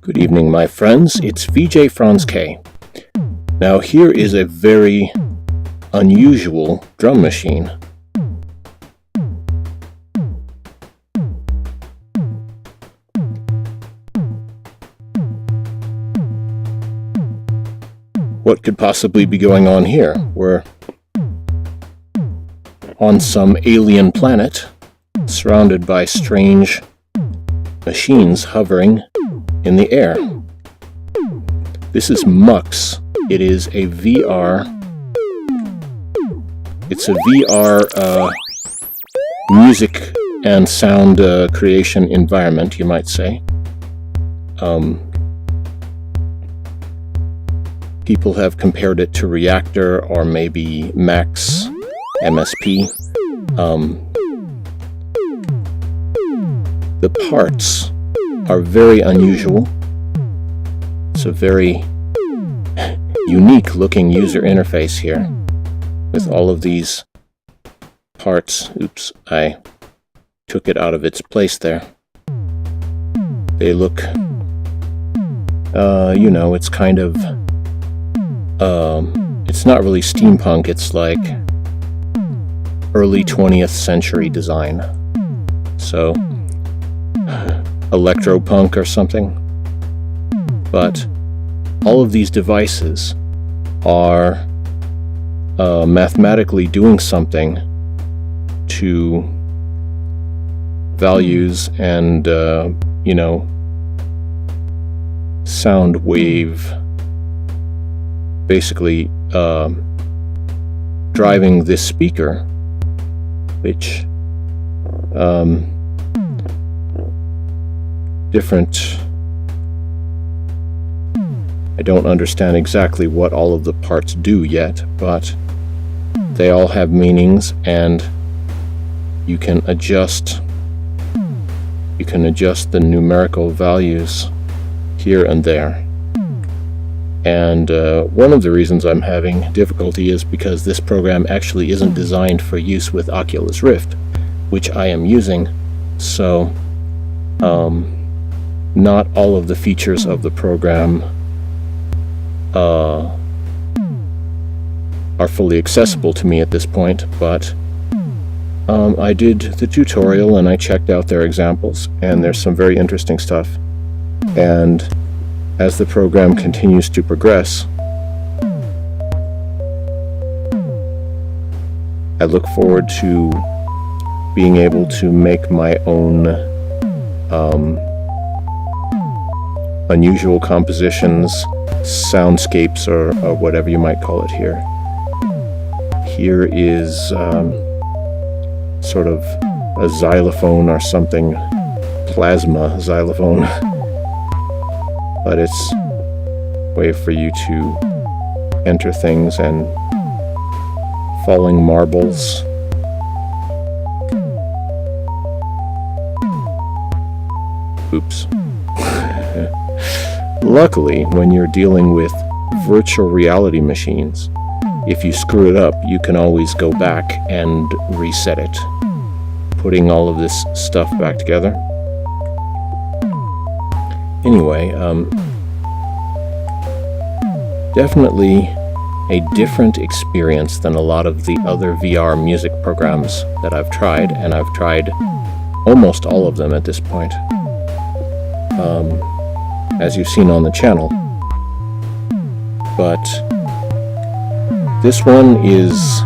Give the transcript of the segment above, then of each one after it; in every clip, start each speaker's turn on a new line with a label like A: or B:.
A: Good evening, my friends. It's VJ Franz K. Now here is a very unusual drum machine. What could possibly be going on here? We're on some alien planet, surrounded by strange machines hovering in the air. This is MUX. It is a VR. It's a VR music and sound creation environment, you might say. People have compared it to Reactor or maybe MAX, MSP. The parts are very unusual. It's a very unique looking user interface here with all of these parts. Oops, I took it out of its place there. They look, it's kind of, it's not really steampunk, it's like early 20th century design. So, electropunk or something. But all of these devices are mathematically doing something to values and, sound wave, basically driving this speaker, which different. I don't understand exactly what all of the parts do yet, but they all have meanings, and you can adjust the numerical values here and there. And one of the reasons I'm having difficulty is because this program actually isn't designed for use with Oculus Rift, which I am using. So not all of the features of the program are fully accessible to me at this point, but I did the tutorial and I checked out their examples, and there's some very interesting stuff. And as the program continues to progress, I look forward to being able to make my own unusual compositions, soundscapes, or whatever you might call it here. Here is sort of a xylophone or something, plasma xylophone, but it's a way for you to enter things, and falling marbles. Oops. Luckily, when you're dealing with virtual reality machines, if you screw it up, you can always go back and reset it, putting all of this stuff back together. Anyway, definitely a different experience than a lot of the other VR music programs that I've tried, and I've tried almost all of them at this point, as you've seen on the channel. But this one is,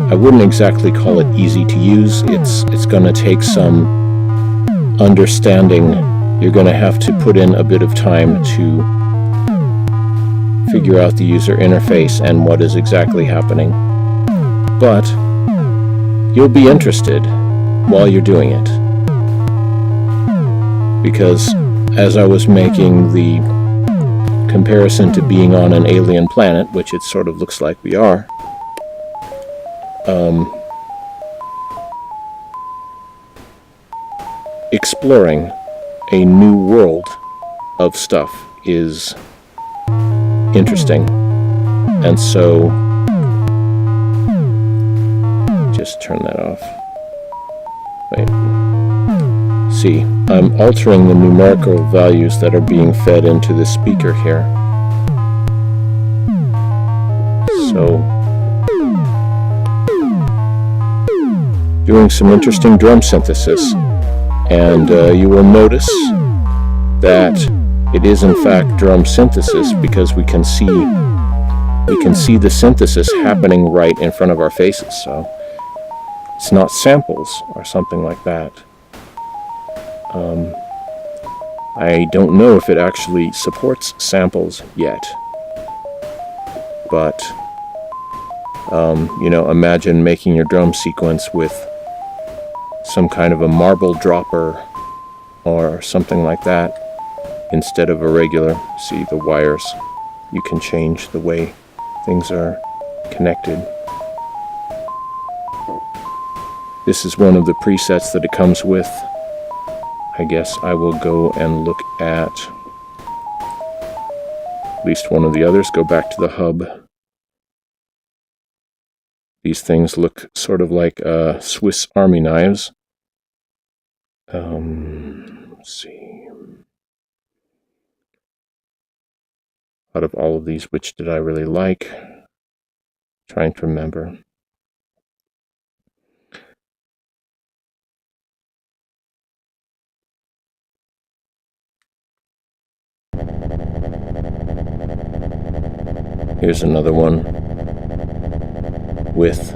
A: I wouldn't exactly call it easy to use. It's going to take some understanding. You're going to have to put in a bit of time to figure out the user interface and what is exactly happening. But you'll be interested while you're doing it, because as I was making the comparison to being on an alien planet, which it sort of looks like we are, exploring a new world of stuff is interesting. And so, just turn that off. Wait. See, I'm altering the numerical values that are being fed into the speaker here. So, doing some interesting drum synthesis, and you will notice that it is in fact drum synthesis because we can see the synthesis happening right in front of our faces. So it's not samples or something like that. I don't know if it actually supports samples yet, but imagine making your drum sequence with some kind of a marble dropper or something like that instead of a regular. See the wires, you can change the way things are connected. This is one of the presets that it comes with. I guess I will go and look at least one of the others. Go back to the hub. These things look sort of like Swiss Army knives. Let's see. Out of all of these, which did I really like? Trying to remember. Here's another one with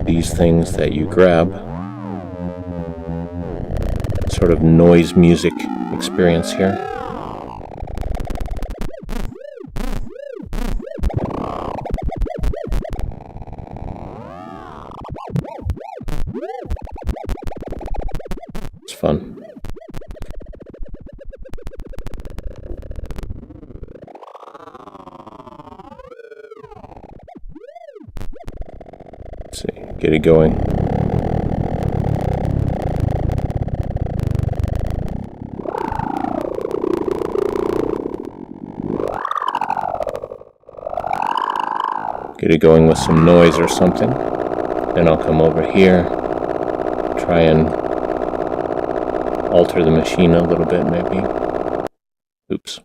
A: these things that you grab. Sort of noise music experience here. It's fun. Let's see, get it going. Get it going with some noise or something. Then I'll come over here, try and alter the machine a little bit maybe. Oops.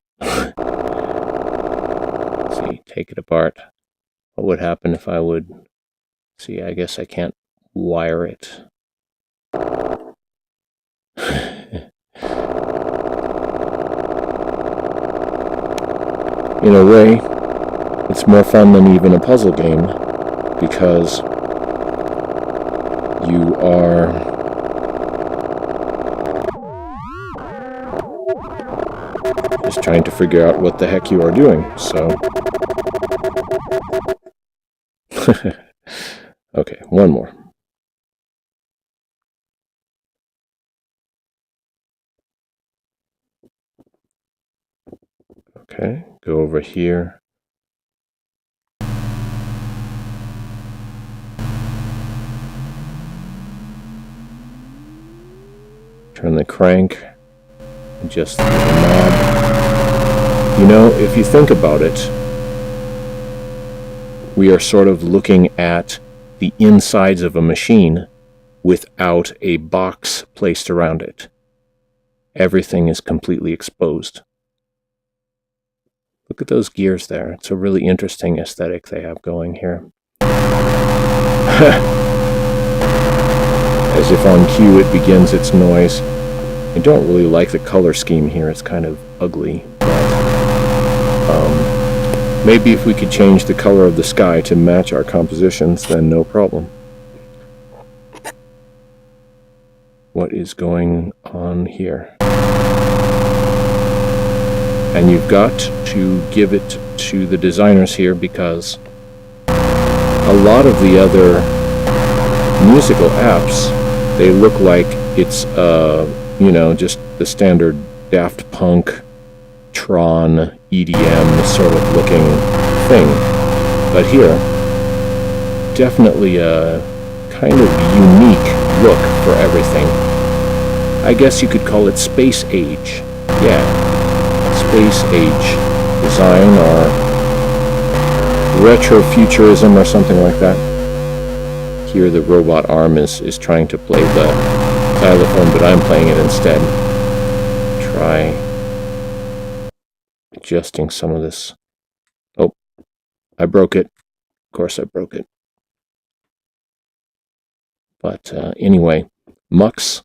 A: Let's see, take it apart. What would happen if I would... See, I guess I can't wire it. In a way, it's more fun than even a puzzle game, because you are just trying to figure out what the heck you are doing, so... Okay, one more. Okay, go over here. Turn the crank, adjust the knob. You know, if you think about it, we are sort of looking at the insides of a machine without a box placed around it. Everything is completely exposed. Look at those gears there. It's a really interesting aesthetic they have going here. As if on cue it begins its noise. I don't really like the color scheme here. It's kind of ugly. But, maybe if we could change the color of the sky to match our compositions, then no problem. What is going on here? And you've got to give it to the designers here, because a lot of the other musical apps, they look like it's, just the standard Daft Punk, Tron, EDM sort of looking thing. But here, definitely a kind of unique look for everything. I guess you could call it space age. Yeah, space age design or retrofuturism or something like that. Here the robot arm is trying to play the xylophone, but I'm playing it instead. Try adjusting some of this. Oh, I broke it. Of course I broke it. But anyway, MUX,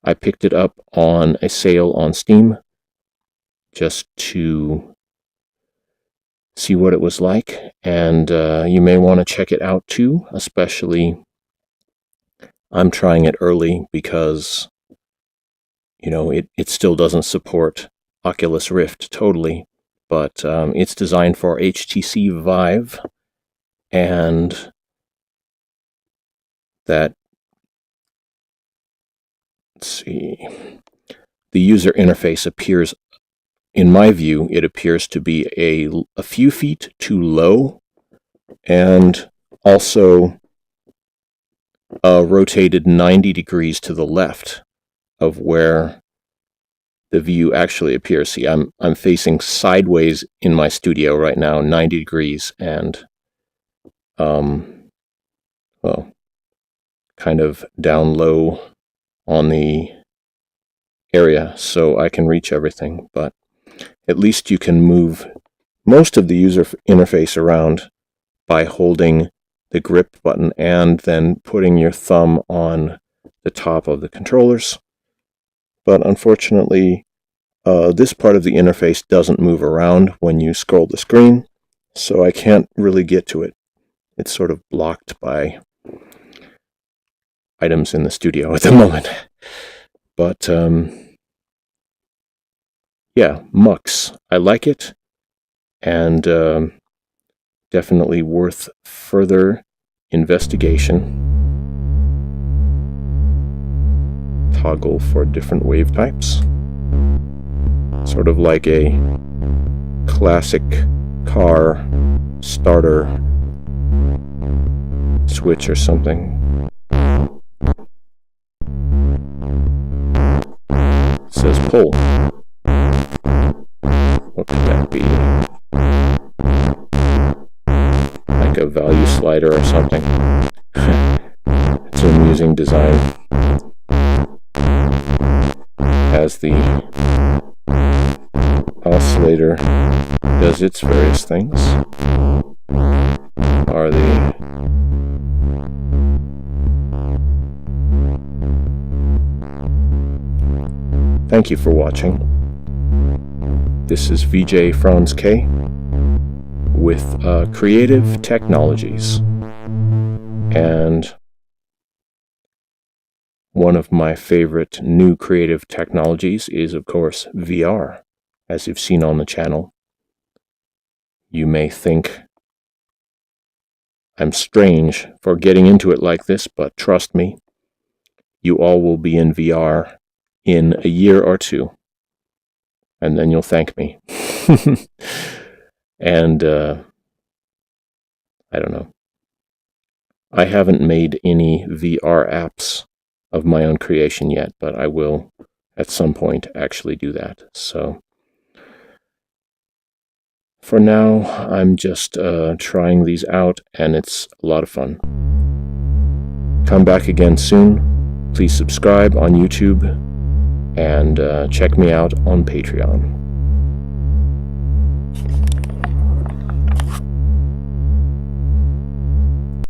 A: I picked it up on a sale on Steam just to see what it was like, and you may want to check it out too, especially I'm trying it early because, you know, it still doesn't support Oculus Rift totally, but it's designed for HTC Vive, and that, let's see, the user interface appears, in my view, it appears to be a few feet too low, and also rotated 90 degrees to the left of where the view actually appears. See, I'm facing sideways in my studio right now, 90 degrees, and well, kind of down low on the area so I can reach everything, but at least you can move most of the user interface around by holding the grip button and then putting your thumb on the top of the controllers. But unfortunately, this part of the interface doesn't move around when you scroll the screen, so I can't really get to it. It's sort of blocked by items in the studio at the moment. But yeah, MUX, I like it, and definitely worth further investigation. Toggle for different wave types. Sort of like a classic car starter switch or something. It says pull. What could that be? Like a value slider or something. It's an amusing design. As the oscillator does its various things. Are the Thank you for watching. This is VJ Franz K with Creative Technologies, and one of my favorite new creative technologies is, of course, VR, as you've seen on the channel. You may think I'm strange for getting into it like this, but trust me, you all will be in VR in a year or two, and then you'll thank me. And I don't know. I haven't made any VR apps of my own creation yet, but I will at some point actually do that. So for now, I'm just trying these out, and it's a lot of fun. Come back again soon. Please subscribe on YouTube, and check me out on Patreon.